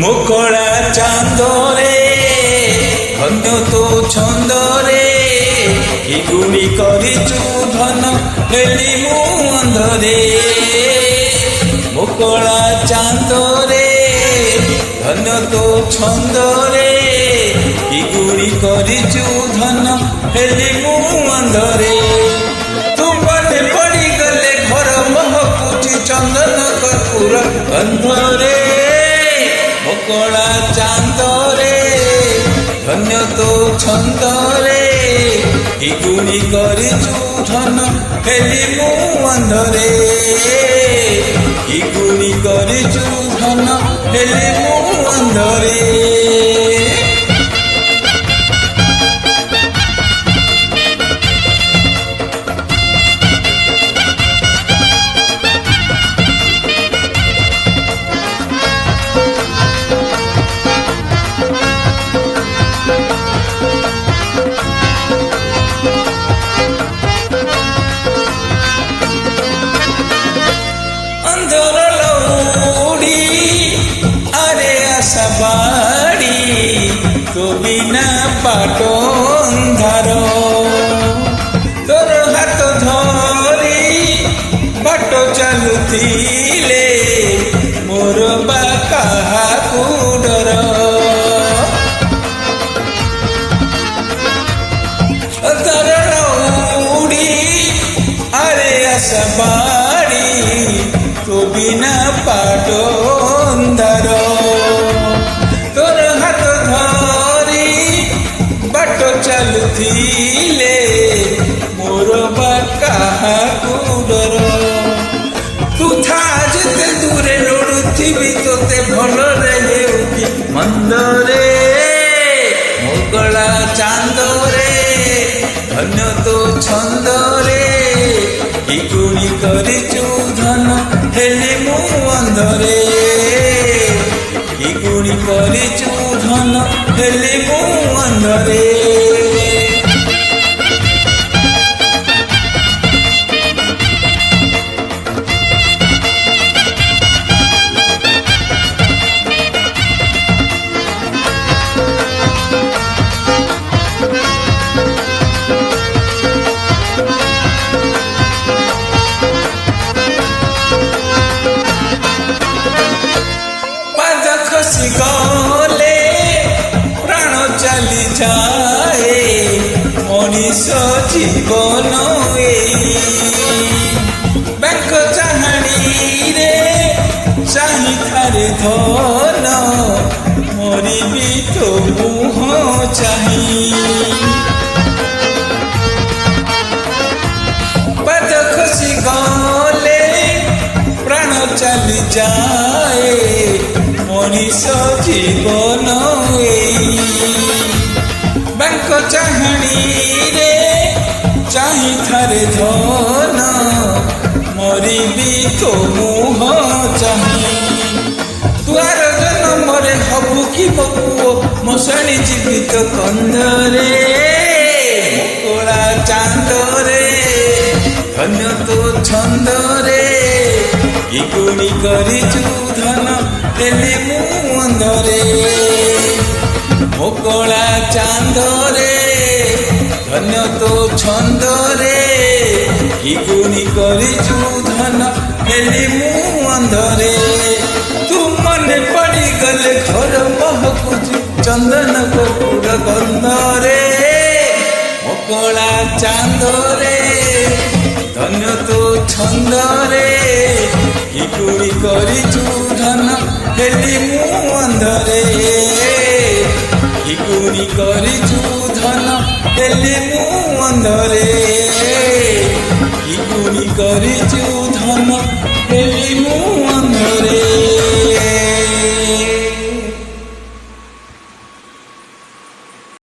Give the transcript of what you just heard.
মুকড়া চাঁদরে ধন্য তো ছন্দরে কি গুণি করিছু ধন হেলি মু অন্ধরে মুকড়া চাঁদরে ধন্য তো ছন্দরে কি গুণি করিছু ধন হেলি মু অন্ধরে তুমনে পড়ি গলে ঘর মহকুচি চন্দন কর্পূর গন্ধরে মুকড়া চাঁদরে ধন্য তো ছন্দরে কি গুণি করিছু ধন হেলি মু অন্ধরে কি গুণি করিছু ধন হেলি মু অন্ধরে বাড়ি তো বিনা বাটো অন্ধার তোর হাত ধরি বাট চালুଥିଲେ মোর বা কাহাকু ডর তরল উড়ি আরে আশা বাড়ি তো বিনা বাটো অন্ধার চালুଥିଲେ মোর বা কাহাকু ডর তু থা যেতে দূরে লড়ুথিবি তোতে ভলরে হেউকি মন্দরে মুকড়া চাঁদরে ধন্য তো ছন্দরে কি গুণি করিছু ধন হেলি মু অন্ধরে কি গুণি করিছু ধন হেলি মু অন্ধরে গলে প্রাণ চালি যায় মনিষ জীবন ব্যাঙ্ক চাহানি রে চাহি থারে ধন মরিবি তো মুহ চাহি পাদ খসি গলে প্রাণ চালি যায় মনিষ জীবন ব্যাঙ্ক চাহানি রে চাহি থারে ধন মরিবি তো মুহ চাহি দুয়ার জন্মরে হবু কি বপুও মশাণী জীবিত কন্ধরে মুকড়া চাঁদরে ধন্য তো ছন্দরে কি গুণি করিছু ধন হেলি মু অন্ধরে মুকড়া চাঁদরে ধন্য তো ছন্দরে কি গুণি করিছু ধন হেলি মু অন্ধরে তু মনে পড়ি গলে ঘর মহকুচি চন্দন কর্পূর গন্ধরে মুকড়া চাঁদরে ধন্য তো ছন্দরে কি গুণি করিছু ধন হেলি মু অন্ধরে কি গুণি করিছু ধন হেলি মু অন্ধরে কি গুণি করিছু ধন